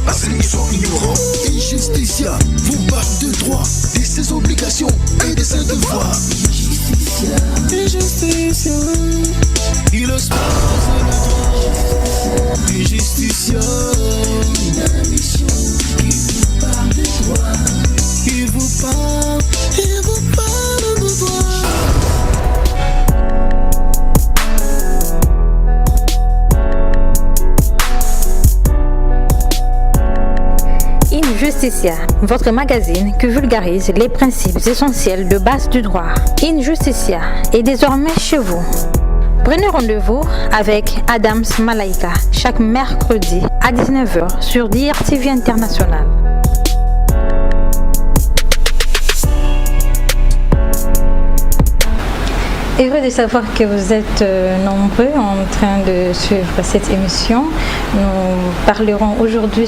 parce qu'ils sont ignorants. Injusticia vous parle de droit, de ses obligations et de ses devoirs. Injusticia, il expose le droit. Injusticia, une mission qui vous parle de droit. Il vous parle de droit. Injusticia, votre magazine qui vulgarise les principes essentiels de base du droit. Injusticia est désormais chez vous. Prenez rendez-vous avec Adams Malaika chaque mercredi à 19h sur DRTV International. Heureux de savoir que vous êtes nombreux en train de suivre cette émission. Nous parlerons aujourd'hui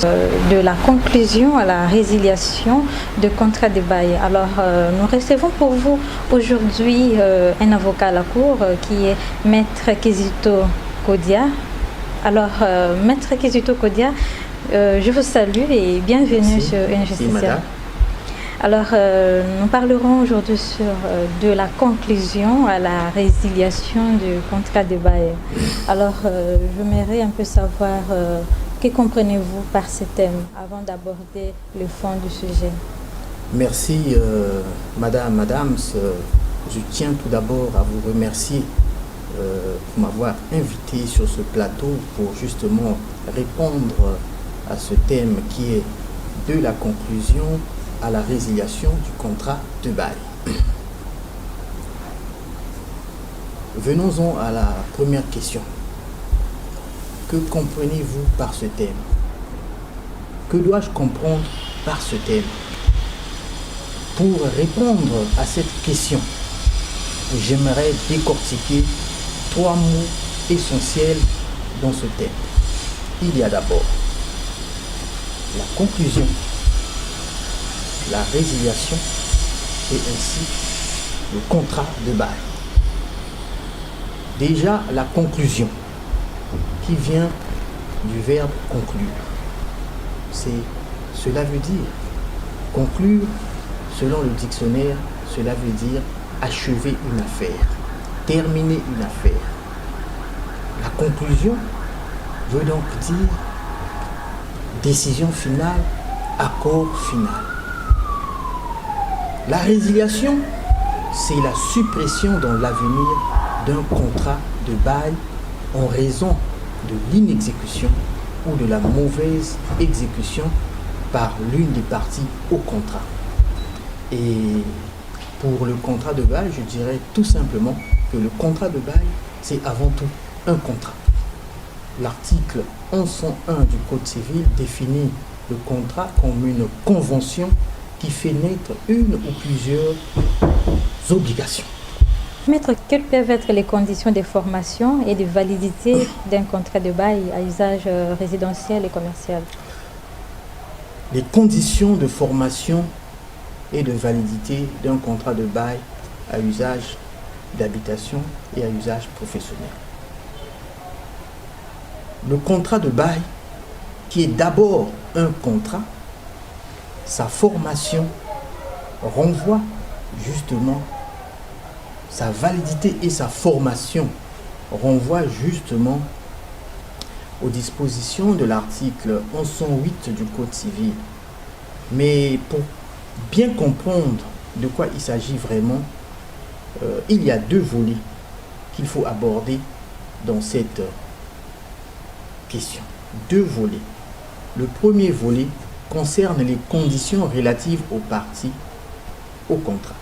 de la conclusion à la résiliation de contrat de bail. Alors, nous recevons pour vous aujourd'hui un avocat à la cour qui est Maître Kizito Kodia. Alors, Maître Kizito Kodia, je vous salue et bienvenue sur Injusticia. Alors, nous parlerons aujourd'hui de la conclusion à la résiliation du contrat de bail. Alors, j'aimerais un peu savoir que comprenez-vous par ce thème avant d'aborder le fond du sujet. Merci, Madame Adams. Je tiens tout d'abord à vous remercier pour m'avoir invité sur ce plateau pour justement répondre à ce thème qui est de la conclusion à la résiliation du contrat de bail. Venons-en à la première question. Que comprenez-vous par ce thème? Que dois-je comprendre par ce thème? Pour répondre à cette question, j'aimerais décortiquer 3 mots essentiels dans ce thème. Il y a d'abord la conclusion, la résiliation et ainsi le contrat de bail. Déjà, la conclusion qui vient du verbe conclure. Cela veut dire conclure, selon le dictionnaire, cela veut dire achever une affaire, terminer une affaire. La conclusion veut donc dire décision finale, accord final. La résiliation, c'est la suppression dans l'avenir d'un contrat de bail en raison de l'inexécution ou de la mauvaise exécution par l'une des parties au contrat. Et pour le contrat de bail, je dirais tout simplement que le contrat de bail, c'est avant tout un contrat. L'article 1101 du Code civil définit le contrat comme une convention qui fait naître une ou plusieurs obligations. Maître, quelles peuvent être les conditions de formation et de validité d'un contrat de bail à usage résidentiel et commercial? Les conditions de formation et de validité d'un contrat de bail à usage d'habitation et à usage professionnel. Le contrat de bail, qui est d'abord un contrat, sa formation renvoie justement, sa validité et sa formation renvoient justement aux dispositions de l'article 1108 du Code civil. Mais pour bien comprendre de quoi il s'agit vraiment, il y a 2 volets qu'il faut aborder dans cette question. 2 volets. Le premier volet concerne les conditions relatives aux parties au contrat.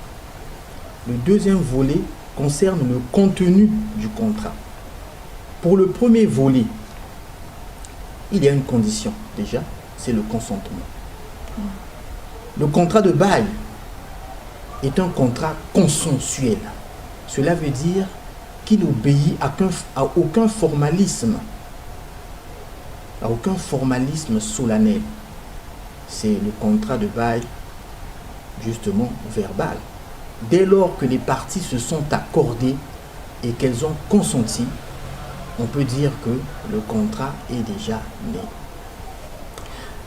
Le deuxième volet concerne le contenu du contrat. Pour le premier volet, il y a une condition déjà, c'est le consentement. Le contrat de bail est un contrat consensuel. Cela veut dire qu'il n'obéit à aucun formalisme, solennel. C'est le contrat de bail justement verbal. Dès lors que les parties se sont accordées et qu'elles ont consenti, on peut dire que le contrat est déjà né.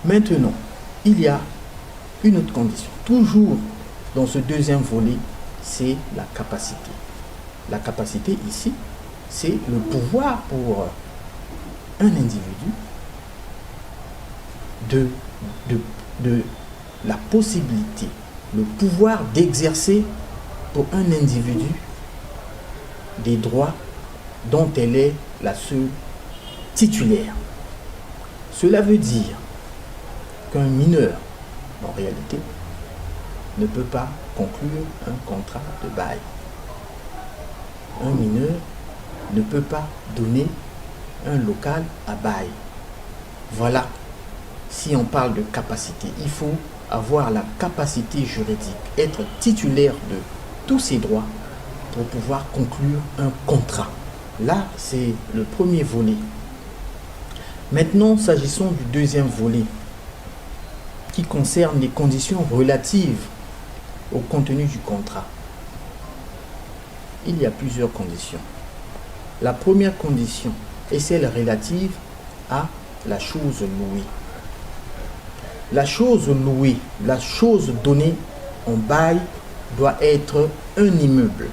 Maintenant, il y a une autre condition. Toujours dans ce deuxième volet, c'est la capacité. La capacité ici, c'est le pouvoir pour un individu de la possibilité, le pouvoir d'exercer pour un individu des droits dont elle est la seule titulaire. Cela veut dire qu'un mineur, en réalité, ne peut pas conclure un contrat de bail. Un mineur ne peut pas donner un local à bail. Voilà, si on parle de capacité, il faut avoir la capacité juridique, être titulaire de tous ses droits pour pouvoir conclure un contrat. Là, c'est le premier volet. Maintenant, s'agissant du deuxième volet, qui concerne les conditions relatives au contenu du contrat. Il y a plusieurs conditions. La première condition est celle relative à la chose louée. La chose louée, la chose donnée en bail doit être un immeuble.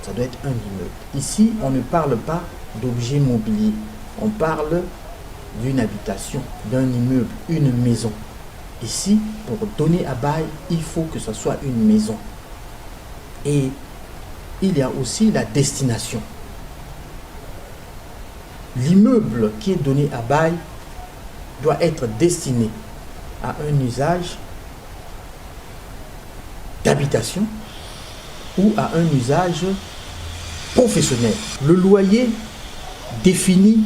Ça doit être un immeuble. Ici, on ne parle pas d'objet mobilier. On parle d'une habitation, d'un immeuble, une maison. Ici, pour donner à bail, il faut que ce soit une maison. Et il y a aussi la destination. L'immeuble qui est donné à bail doit être destiné à un usage d'habitation ou à un usage professionnel. Le loyer définit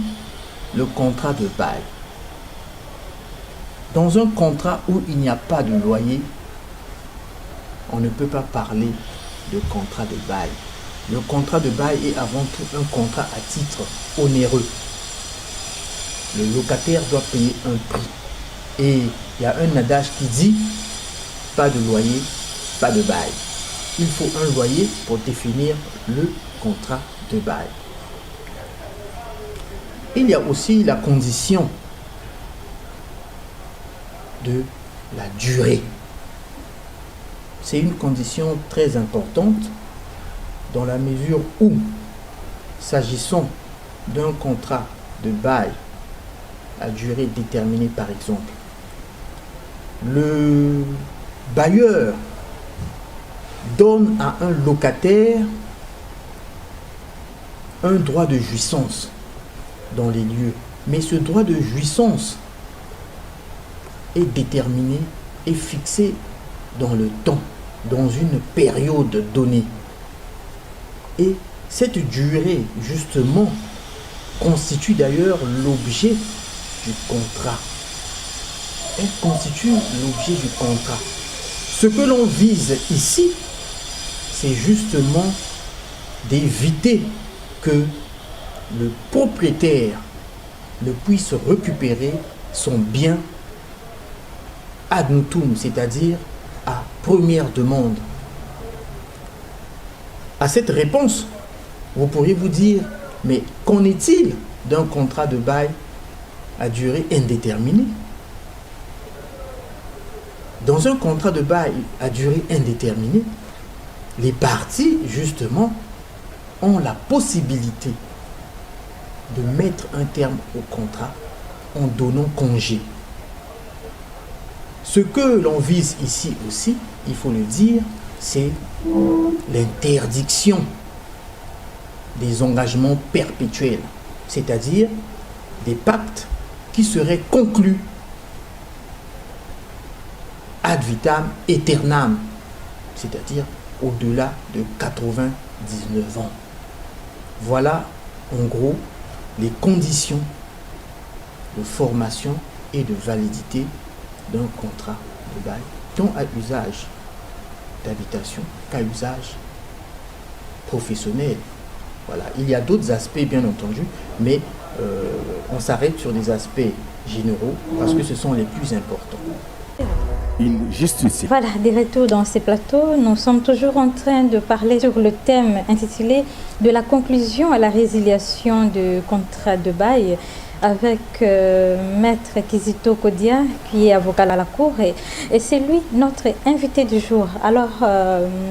le contrat de bail. Dans un contrat où il n'y a pas de loyer, on ne peut pas parler de contrat de bail. Le contrat de bail est avant tout un contrat à titre onéreux. Le locataire doit payer un prix. Et il y a un adage qui dit pas de loyer, pas de bail. Il faut un loyer pour définir le contrat de bail. Il y a aussi la condition de la durée. C'est une condition très importante dans la mesure où, s'agissant d'un contrat de bail à durée déterminée par exemple, le bailleur donne à un locataire un droit de jouissance dans les lieux. Mais ce droit de jouissance est déterminé et fixé dans le temps, dans une période donnée. Et cette durée, justement, constitue d'ailleurs l'objet du contrat. Elle constitue l'objet du contrat. Ce que l'on vise ici, c'est justement d'éviter que le propriétaire ne puisse récupérer son bien ad nutum, c'est-à-dire à première demande. À cette réponse, vous pourriez vous dire, mais qu'en est-il d'un contrat de bail à durée indéterminée? Dans un contrat de bail à durée indéterminée, les parties, justement, ont la possibilité de mettre un terme au contrat en donnant congé. Ce que l'on vise ici aussi, il faut le dire, c'est l'interdiction des engagements perpétuels, c'est-à-dire des pactes qui seraient conclus ad vitam aeternam, c'est-à-dire au-delà de 99 ans. Voilà en gros les conditions de formation et de validité d'un contrat de bail, tant à usage d'habitation qu'à usage professionnel. Voilà. Il y a d'autres aspects bien entendu, mais on s'arrête sur des aspects généraux parce que ce sont les plus importants. Une justice. Voilà, de retour dans ces plateaux, nous sommes toujours en train de parler sur le thème intitulé de la conclusion à la résiliation de contrat de bail. avec Maître Kizito Kodia, qui est avocat à la Cour, et c'est lui notre invité du jour. Alors,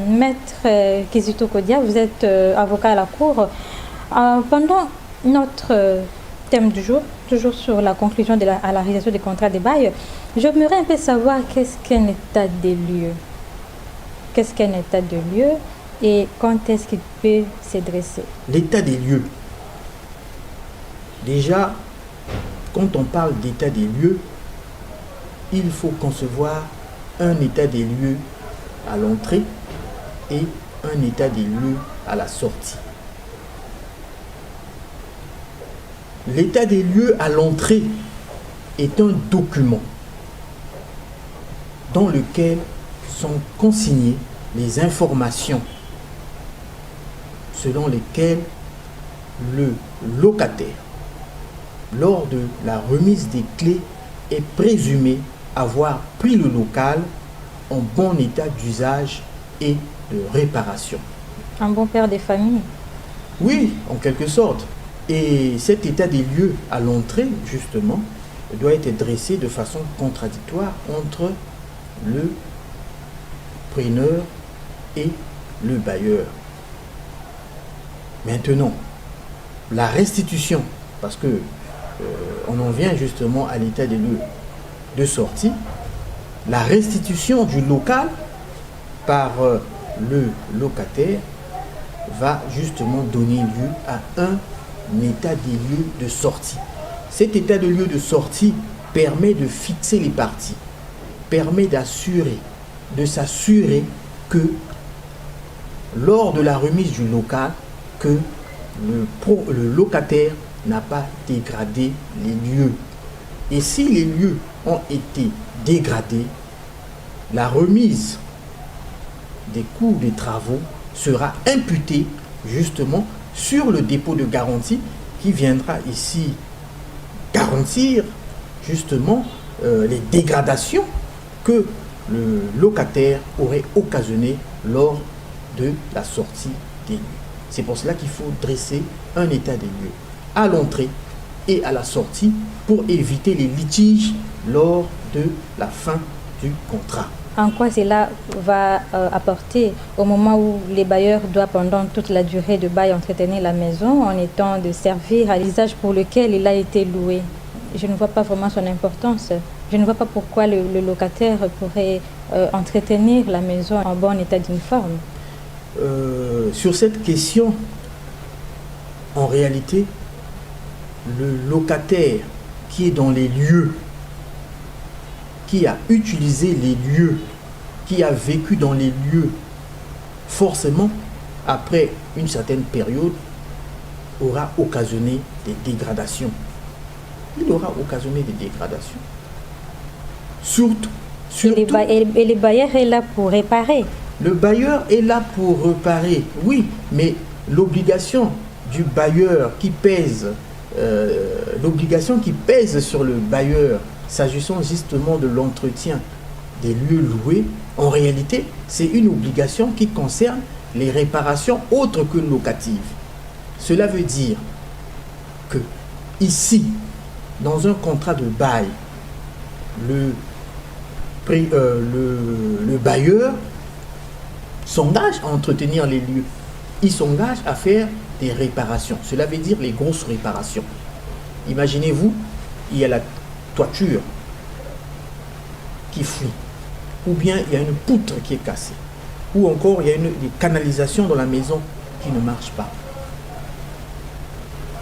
Maître Kizito Kodia, vous êtes avocat à la Cour. Pendant notre thème du jour, toujours sur la conclusion à la réalisation des contrats de bail, j'aimerais un peu savoir qu'est-ce qu'un état des lieux. Qu'est-ce qu'un état de lieu et quand est-ce qu'il peut se dresser? L'état des lieux. Déjà, quand on parle d'état des lieux, il faut concevoir un état des lieux à l'entrée et un état des lieux à la sortie. L'état des lieux à l'entrée est un document dans lequel sont consignées les informations selon lesquelles le locataire, lors de la remise des clés, est présumé avoir pris le local en bon état d'usage et de réparation. Un bon père de famille. Oui, en quelque sorte. Et cet état des lieux à l'entrée, justement, doit être dressé de façon contradictoire entre le preneur et le bailleur. Maintenant, la restitution, parce que on en vient justement à l'état des lieux de sortie, la restitution du local par le locataire va justement donner lieu à un état des lieux de sortie. Cet état de lieu de sortie permet de fixer les parties, permet de s'assurer que lors de la remise du local, que le locataire n'a pas dégradé les lieux. Et si les lieux ont été dégradés, la remise des coûts des travaux sera imputée justement sur le dépôt de garantie qui viendra ici garantir justement les dégradations que le locataire aurait occasionnées lors de la sortie des lieux. C'est pour cela qu'il faut dresser un état des lieux à l'entrée et à la sortie pour éviter les litiges lors de la fin du contrat. En quoi cela va apporter au moment où les bailleurs doivent pendant toute la durée de bail entretenir la maison en étant de servir à l'usage pour lequel il a été loué? Je ne vois pas vraiment son importance. Je ne vois pas pourquoi le locataire pourrait entretenir la maison en bon état d'uniforme. Sur cette question, en réalité, le locataire qui est dans les lieux, qui a utilisé les lieux, qui a vécu dans les lieux, forcément, après une certaine période, aura occasionné des dégradations. Il aura occasionné des dégradations. Surtout. Et le bailleur est là pour réparer. Le bailleur est là pour réparer, oui, mais l'obligation du bailleur qui pèse, l'obligation qui pèse sur le bailleur, s'agissant justement de l'entretien des lieux loués, en réalité, c'est une obligation qui concerne les réparations autres que locatives. Cela veut dire que ici, dans un contrat de bail, le bailleur s'engage à entretenir les lieux. Il s'engage à faire des réparations. Cela veut dire les grosses réparations. Imaginez-vous, il y a la toiture qui fuit, ou bien il y a une poutre qui est cassée, ou encore il y a des canalisations dans la maison qui ne marchent pas.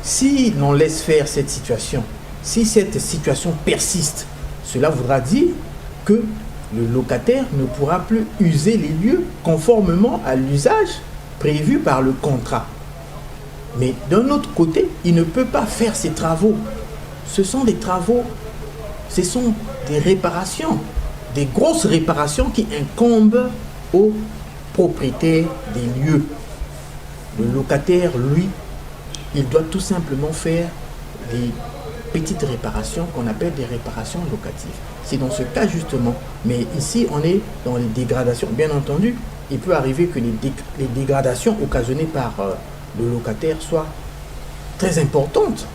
Si l'on laisse faire cette situation, si cette situation persiste, cela voudra dire que le locataire ne pourra plus user les lieux conformément à l'usage prévu par le contrat. Mais d'un autre côté, il ne peut pas faire ces travaux. Ce sont des travaux, ce sont des réparations, des grosses réparations qui incombent au propriétaire des lieux. Le locataire, lui, il doit tout simplement faire des petites réparations qu'on appelle des réparations locatives. C'est dans ce cas justement, mais ici on est dans les dégradations. Bien entendu, il peut arriver que les dégradations occasionnées par le locataire soient très importantes.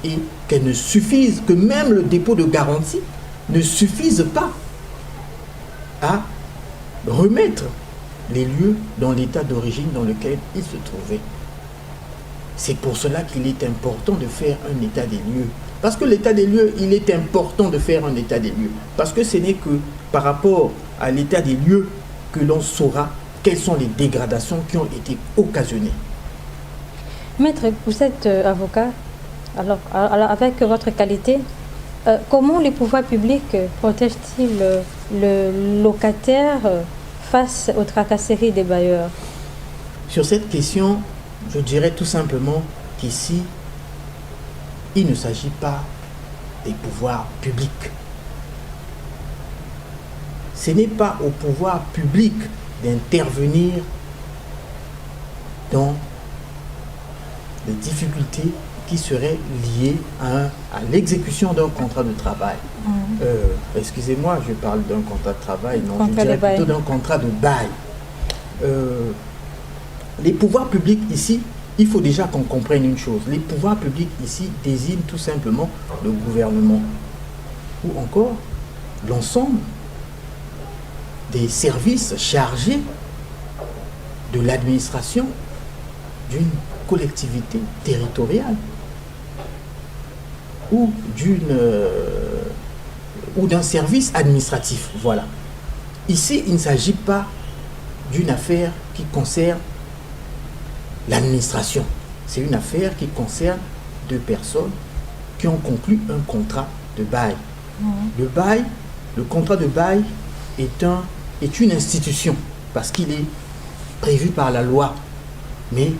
et qu'elle ne suffise, que même le dépôt de garantie ne suffise pas à remettre les lieux dans l'état d'origine dans lequel ils se trouvaient. C'est pour cela qu'il est important de faire un état des lieux. Parce que l'état des lieux, il est important de faire un état des lieux. Parce que ce n'est que par rapport à l'état des lieux que l'on saura quelles sont les dégradations qui ont été occasionnées. Maître, vous êtes avocat. Alors, avec votre qualité, comment les pouvoirs publics protègent-ils le locataire face aux tracasseries des bailleurs? Sur cette question, je dirais tout simplement qu'ici, il ne s'agit pas des pouvoirs publics. Ce n'est pas au pouvoir public d'intervenir dans les difficultés qui seraient liées à l'exécution d'un contrat de travail. Excusez-moi, je parle d'un contrat de travail, non, je dirais plutôt d'un contrat de bail. Les pouvoirs publics ici, il faut déjà qu'on comprenne une chose. Les pouvoirs publics ici désignent tout simplement le gouvernement ou encore l'ensemble des services chargés de l'administration d'une collectivité territoriale ou d'un service administratif. Voilà. Ici, il ne s'agit pas d'une affaire qui concerne l'administration. C'est une affaire qui concerne deux personnes qui ont conclu un contrat de bail. Le contrat de bail est une institution parce qu'il est prévu par la loi. Mais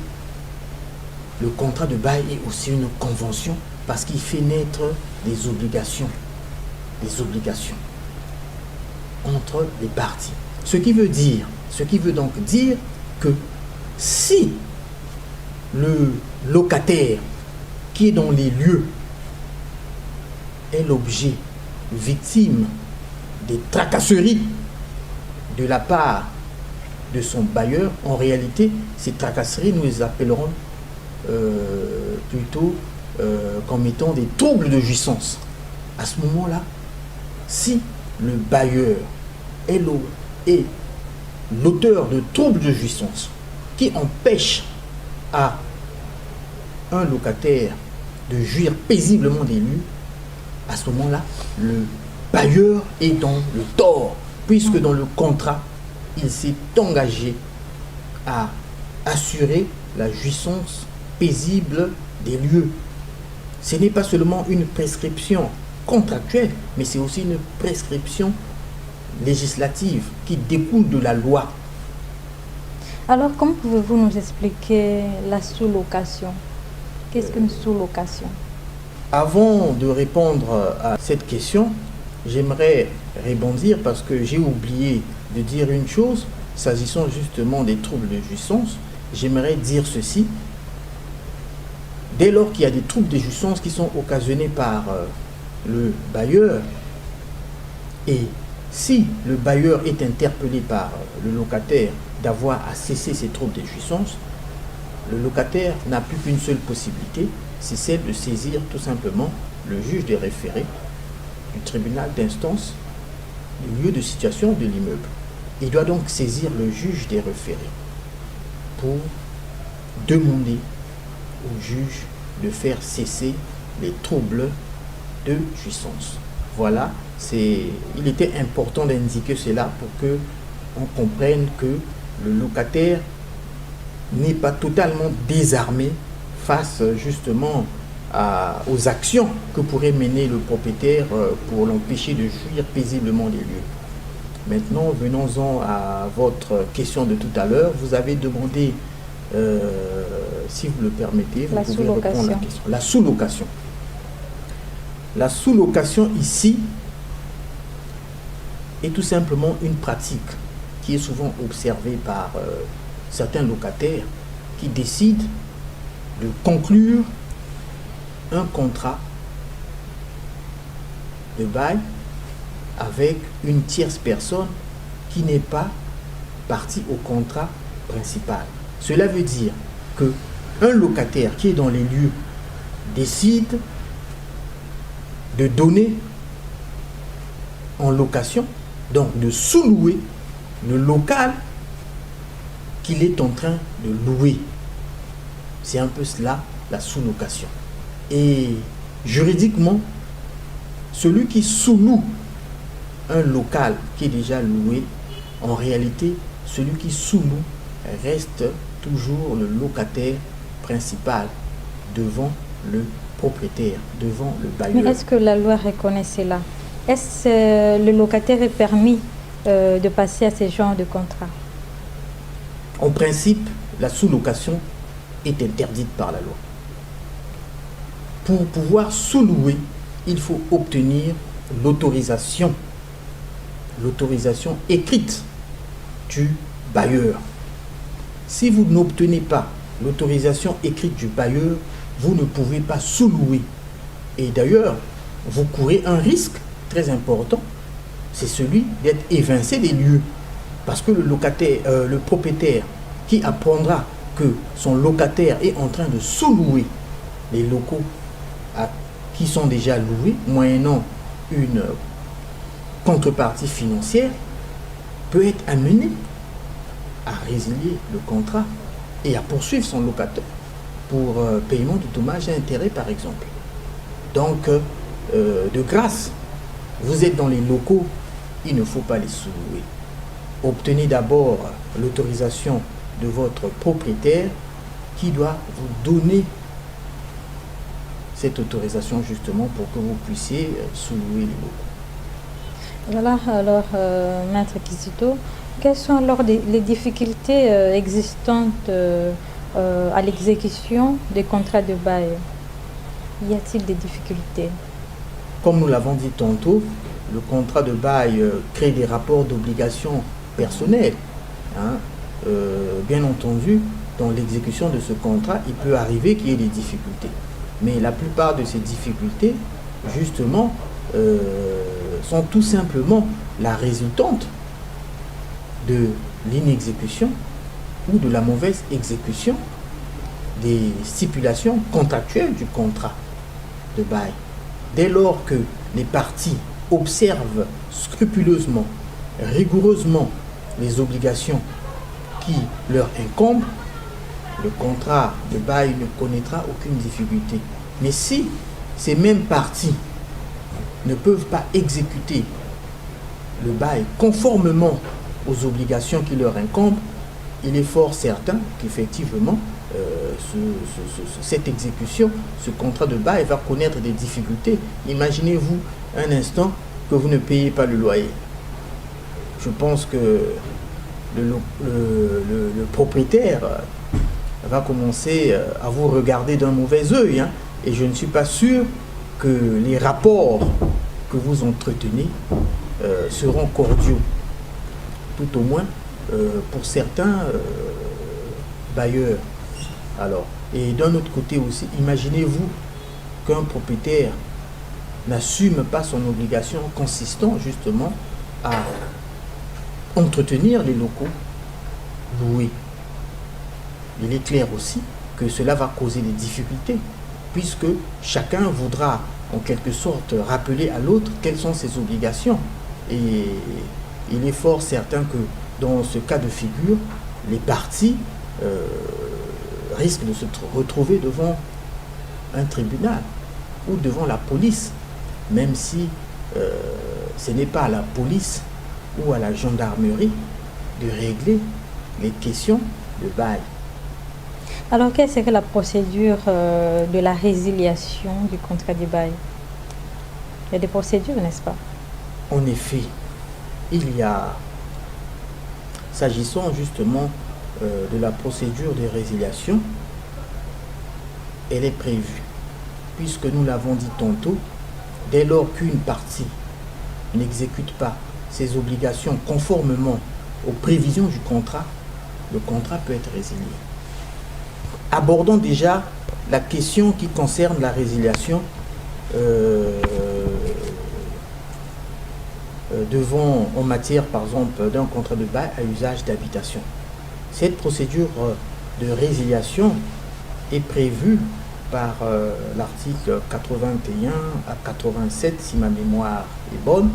le contrat de bail est aussi une convention parce qu'il fait naître des obligations entre les parties. Ce qui veut donc dire que si le locataire qui est dans les lieux est l'objet, victime des tracasseries de la part de son bailleur, en réalité, ces tracasseries, nous les appellerons plutôt comme étant des troubles de jouissance. À ce moment-là, si le bailleur est l'auteur de troubles de jouissance qui empêchent à un locataire de jouir paisiblement des lieux, à ce moment-là, le bailleur est dans le tort, puisque dans le contrat, il s'est engagé à assurer la jouissance paisible des lieux. Ce n'est pas seulement une prescription contractuelle, mais c'est aussi une prescription législative qui découle de la loi. Alors, comment pouvez-vous nous expliquer la sous-location? Qu'est-ce qu'une sous-location? Avant de répondre à cette question, j'aimerais rebondir parce que j'ai oublié de dire une chose, s'agissant justement des troubles de jouissance. J'aimerais dire ceci. Dès lors qu'il y a des troubles de jouissance qui sont occasionnés par le bailleur, et si le bailleur est interpellé par le locataire d'avoir à cesser ces troubles de jouissance, le locataire n'a plus qu'une seule possibilité, c'est celle de saisir tout simplement le juge des référés du tribunal d'instance du lieu de situation de l'immeuble. Il doit donc saisir le juge des référés pour demander au juge de faire cesser les troubles de jouissance. Voilà, il était important d'indiquer cela pour que on comprenne que le locataire n'est pas totalement désarmé face justement aux actions que pourrait mener le propriétaire pour l'empêcher de jouir paisiblement des lieux. Maintenant, venons-en à votre question de tout à l'heure. Vous avez demandé, si vous le permettez, vous pouvez répondre à la question. La sous-location. La sous-location ici est tout simplement une pratique qui est souvent observée par certains locataires qui décident de conclure un contrat de bail avec une tierce personne qui n'est pas partie au contrat principal. Cela veut dire que un locataire qui est dans les lieux décide de donner en location, donc de sous-louer le local qu'il est en train de louer. C'est un peu cela, la sous-location. Et juridiquement, celui qui sous-loue un local qui est déjà loué, en réalité, celui qui sous-loue reste toujours le locataire principal devant le propriétaire, devant le bailleur. Mais est-ce que la loi reconnaît cela? Est-ce que le locataire est permis de passer à ce genre de contrat? En principe, la sous-location est interdite par la loi. Pour pouvoir sous-louer, il faut obtenir l'autorisation écrite du bailleur. Si vous n'obtenez pas l'autorisation écrite du bailleur, vous ne pouvez pas sous-louer. Et d'ailleurs, vous courez un risque très important, c'est celui d'être évincé des lieux. Parce que le propriétaire qui apprendra que son locataire est en train de sous-louer les locaux qui sont déjà loués, moyennant une contrepartie financière, peut être amené à résilier le contrat et à poursuivre son locataire pour paiement de dommages et intérêts, par exemple. Donc, de grâce, vous êtes dans les locaux, il ne faut pas les sous-louer. Obtenez d'abord l'autorisation de votre propriétaire qui doit vous donner cette autorisation justement pour que vous puissiez sous-louer les locaux. Voilà, alors, Maître Kizito, quelles sont alors les difficultés existantes à l'exécution des contrats de bail? Y a-t-il des difficultés? Comme nous l'avons dit tantôt, le contrat de bail crée des rapports d'obligation personnelle. Bien entendu, dans l'exécution de ce contrat, il peut arriver qu'il y ait des difficultés. Mais la plupart de ces difficultés, justement, sont tout simplement la résultante de l'inexécution ou de la mauvaise exécution des stipulations contractuelles du contrat de bail. Dès lors que les parties observent scrupuleusement, rigoureusement les obligations qui leur incombent, le contrat de bail ne connaîtra aucune difficulté. Mais si ces mêmes parties ne peuvent pas exécuter le bail conformément aux obligations qui leur incombent, il est fort certain qu'effectivement, cette exécution, ce contrat de bail va connaître des difficultés. Imaginez-vous un instant que vous ne payez pas le loyer. Je pense que le propriétaire va commencer à vous regarder d'un mauvais œil, et je ne suis pas sûr que les rapports que vous entretenez seront cordiaux, tout au moins pour certains bailleurs. Alors, et d'un autre côté aussi, imaginez-vous qu'un propriétaire n'assume pas son obligation consistant justement à entretenir les locaux loués. Il est clair aussi que cela va causer des difficultés, puisque chacun voudra en quelque sorte rappeler à l'autre quelles sont ses obligations. Et il est fort certain que dans ce cas de figure, les parties risquent de se retrouver devant un tribunal ou devant la police, même si ce n'est pas à la police ou à la gendarmerie de régler les questions de bail. Alors, quelle serait la procédure de la résiliation du contrat de bail? Il y a des procédures, n'est-ce pas? En effet, il y a, s'agissant justement de la procédure de résiliation, elle est prévue, puisque nous l'avons dit tantôt, dès lors qu'une partie n'exécute pas ses obligations conformément aux prévisions du contrat, le contrat peut être résilié. Abordons déjà la question qui concerne la résiliation en matière, par exemple, d'un contrat de bail à usage d'habitation. Cette procédure de résiliation est prévue par l'article 81 à 87, si ma mémoire est bonne,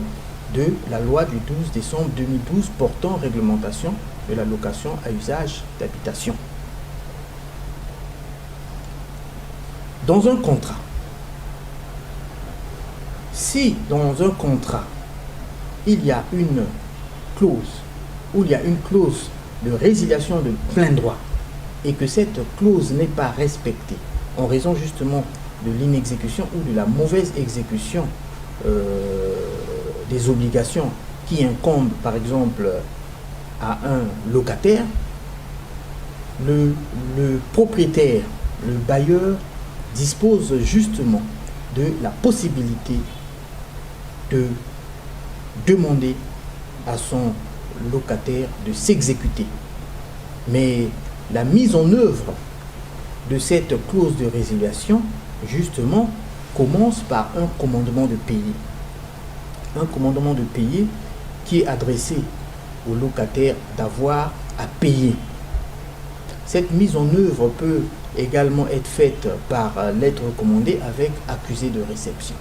de la loi du 12 décembre 2012 portant réglementation de la location à usage d'habitation. Dans un contrat, si dans un contrat, il y a une clause, ou il y a une clause de résiliation de plein droit, et que cette clause n'est pas respectée en raison justement de l'inexécution ou de la mauvaise exécution des obligations qui incombent par exemple à un locataire, le propriétaire, le bailleur dispose justement de la possibilité de demander à son locataire de s'exécuter. Mais la mise en œuvre de cette clause de résiliation, justement, commence par un commandement de payer. Un commandement de payer qui est adressé au locataire d'avoir à payer. Cette mise en œuvre peut également être faite par lettre recommandée avec accusé de réception.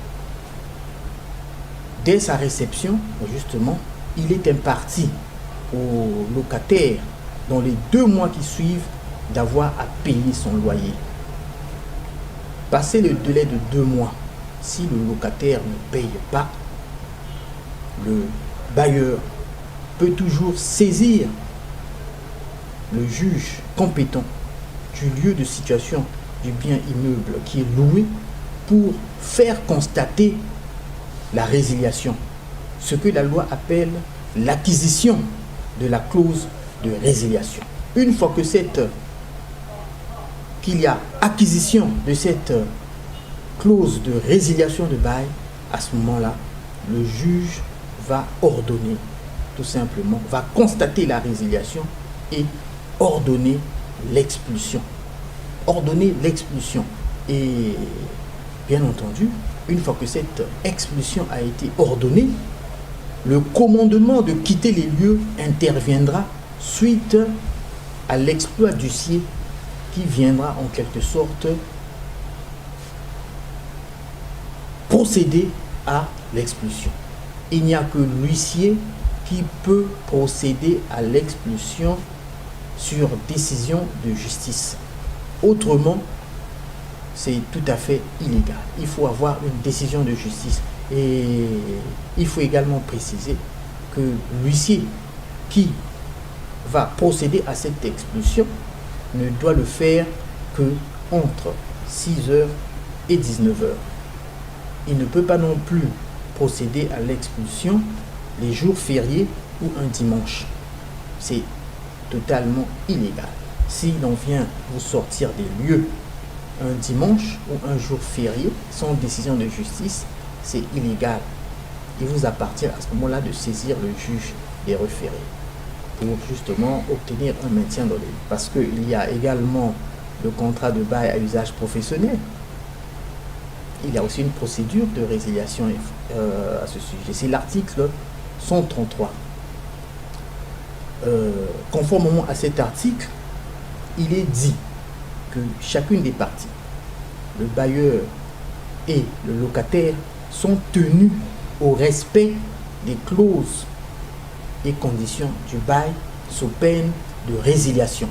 Dès sa réception, justement, il est imparti au locataire dans les 2 mois qui suivent d'avoir à payer son loyer. Passé le délai de 2 mois, si le locataire ne paye pas, le bailleur peut toujours saisir le juge compétent du lieu de situation du bien immeuble qui est loué pour faire constater la résiliation, ce que la loi appelle l'acquisition de la clause de résiliation. Une fois que qu'il y a acquisition de cette clause de résiliation de bail, à ce moment-là, le juge va ordonner, tout simplement, va constater la résiliation et ordonner l'expulsion. Ordonner l'expulsion. Et bien entendu, une fois que cette expulsion a été ordonnée, le commandement de quitter les lieux interviendra suite à l'exploit d'huissier qui viendra en quelque sorte procéder à l'expulsion. Il n'y a que l'huissier qui peut procéder à l'expulsion sur décision de justice. Autrement, c'est tout à fait illégal. Il faut avoir une décision de justice. Et il faut également préciser que l'huissier qui va procéder à cette expulsion ne doit le faire que entre 6h et 19h. Il ne peut pas non plus procéder à l'expulsion les jours fériés ou un dimanche. C'est totalement illégal. Si l'on vient vous sortir des lieux un dimanche ou un jour férié sans décision de justice, c'est illégal. Il vous appartient à ce moment-là de saisir le juge des référés pour justement obtenir un maintien dans les lieux. Parce qu'il y a également le contrat de bail à usage professionnel. Il y a aussi une procédure de résiliation à ce sujet. C'est l'article 133. Conformément à cet article, il est dit que chacune des parties, le bailleur et le locataire, sont tenus au respect des clauses et conditions du bail sous peine de résiliation.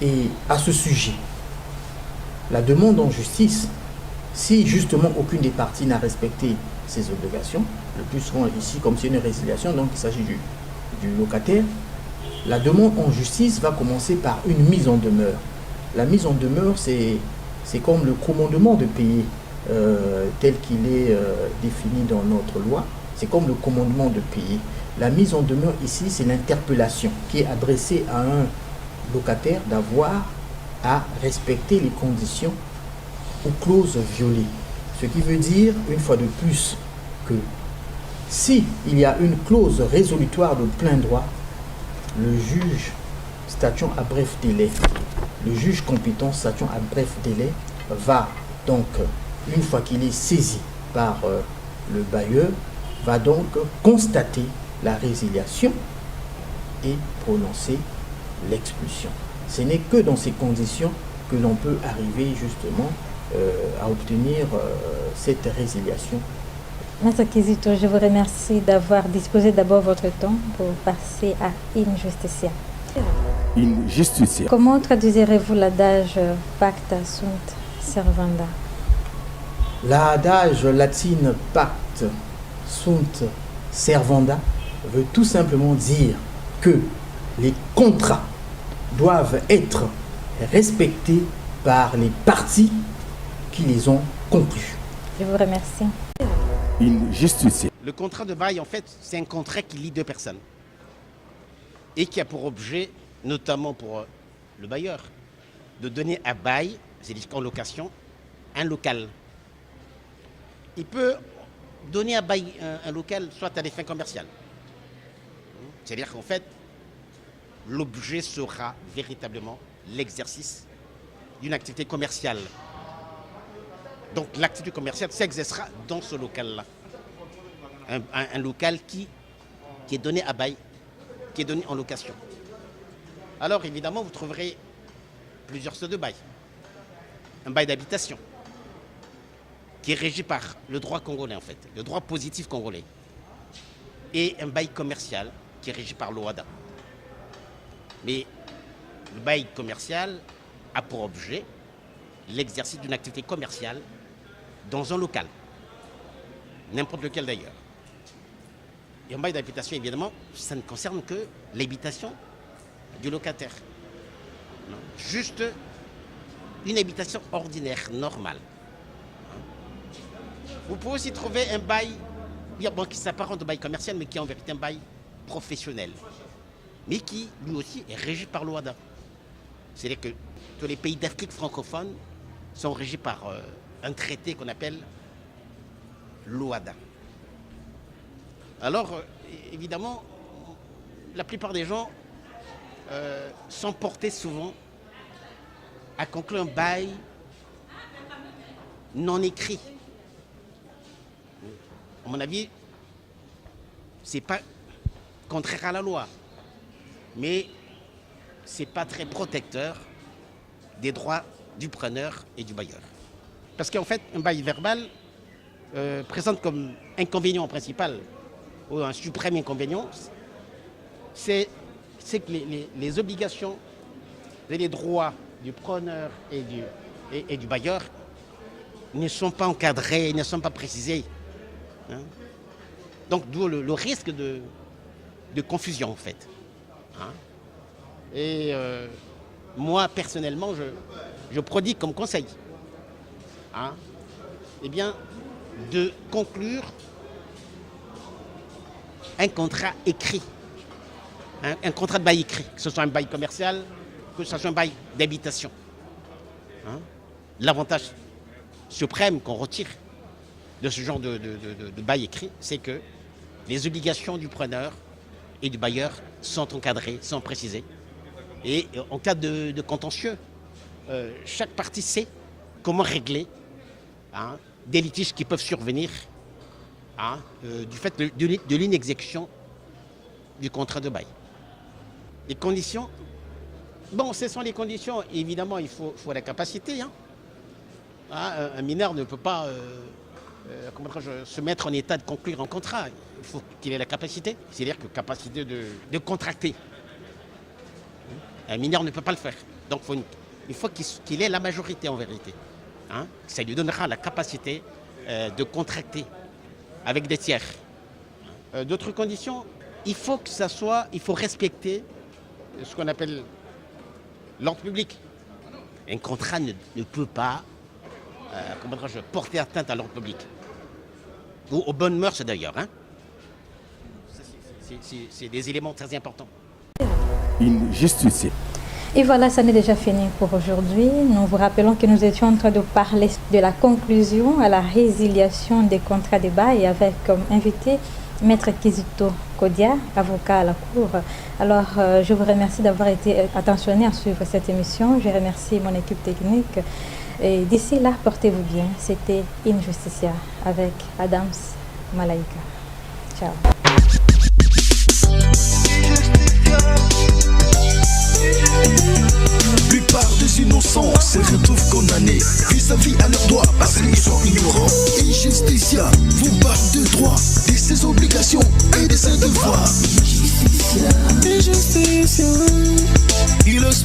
Et à ce sujet, la demande en justice, si justement aucune des parties n'a respecté ses obligations, le plus souvent ici, comme c'est une résiliation, donc il s'agit du locataire, la demande en justice va commencer par une mise en demeure. La mise en demeure, c'est comme le commandement de payer tel qu'il est défini dans notre loi. C'est comme le commandement de payer. La mise en demeure ici, c'est l'interpellation qui est adressée à un locataire d'avoir à respecter les conditions ou clauses violées. Ce qui veut dire, une fois de plus, que si il y a une clause résolutoire de plein droit, le juge statuant à bref délai, le juge compétent statuant à bref délai va donc, une fois qu'il est saisi par le bailleur, va donc constater la résiliation et prononcer l'expulsion. Ce n'est que dans ces conditions que l'on peut arriver justement à obtenir cette résiliation. Maître Kizito, je vous remercie d'avoir disposé d'abord votre temps pour passer à In Justitia. In Justitia. Comment traduisez-vous l'adage Pacta sunt servanda? L'adage latin Pacta sunt servanda veut tout simplement dire que les contrats doivent être respectés par les parties qui les ont conclus. Je vous remercie. In Justitia. Le contrat de bail, en fait, c'est un contrat qui lie deux personnes et qui a pour objet, notamment pour le bailleur, de donner à bail, c'est-à-dire en location, un local. Il peut donner à bail un local soit à des fins commerciales. C'est-à-dire qu'en fait, l'objet sera véritablement l'exercice d'une activité commerciale. Donc l'activité commerciale s'exercera dans ce local-là. Un local qui est donné à bail, qui est donné en location. Alors évidemment, vous trouverez plusieurs sortes de bail. Un bail d'habitation, qui est régi par le droit congolais en fait, le droit positif congolais. Et un bail commercial, qui est régi par l'OHADA. Mais le bail commercial a pour objet l'exercice d'une activité commerciale dans un local, n'importe lequel d'ailleurs. Et un bail d'habitation, évidemment, ça ne concerne que l'habitation du locataire. Non. Juste une habitation ordinaire, normale. Vous pouvez aussi trouver un bail qui s'apparente au bail commercial, mais qui est en vérité un bail professionnel, mais qui, lui aussi, est régi par l'OHADA. C'est-à-dire que tous les pays d'Afrique francophone sont régis par un traité qu'on appelle l'OHADA. Alors, évidemment, la plupart des gens sont portés souvent à conclure un bail non écrit. À mon avis, ce n'est pas contraire à la loi, mais ce n'est pas très protecteur des droits du preneur et du bailleur. Parce qu'en fait, un bail verbal présente comme inconvénient principal, ou un suprême inconvénient, c'est que les obligations et les droits du preneur et du bailleur ne sont pas encadrés, ne sont pas précisés. Hein? Donc d'où le risque de confusion en fait. Hein? Et moi personnellement, je prodigue comme conseil, hein, eh bien, de conclure un contrat écrit, un contrat de bail écrit, que ce soit un bail commercial, que ce soit un bail d'habitation. Hein? L'avantage suprême qu'on retire de ce genre de bail écrit, c'est que les obligations du preneur et du bailleur sont encadrées, sont précisées. Et en cas de contentieux, chaque partie sait comment régler, hein, des litiges qui peuvent survenir, hein, du fait de l'inexécution du contrat de bail. Les conditions, bon, ce sont les conditions, évidemment, il faut la capacité. Hein. Hein, un mineur ne peut pas se mettre en état de conclure un contrat. Il faut qu'il ait la capacité, c'est-à-dire que capacité de contracter. Un mineur ne peut pas le faire. Donc il faut qu'il ait la majorité en vérité. Hein. Ça lui donnera la capacité de contracter avec des tiers. D'autres conditions, il faut respecter ce qu'on appelle l'ordre public. Un contrat ne peut pas porter atteinte à l'ordre public. Ou aux bonnes mœurs d'ailleurs. Hein. C'est des éléments très importants. In Justitia. Et voilà, ça n'est déjà fini pour aujourd'hui. Nous vous rappelons que nous étions en train de parler de la conclusion à la résiliation des contrats de bail avec comme invité Maître Kizito Kodia, avocat à la Cour. Alors, je vous remercie d'avoir été attentionné à suivre cette émission. Je remercie mon équipe technique. Et d'ici là, portez-vous bien. C'était In Justitia avec Adams Malaika. Ciao. Plupart des innocences se retrouvent condamnés vis-à-vis à leurs droits parce qu'ils sont ignorants. Injusticia vous parle de droits, de ses obligations et de ses devoirs. Injusticia, il est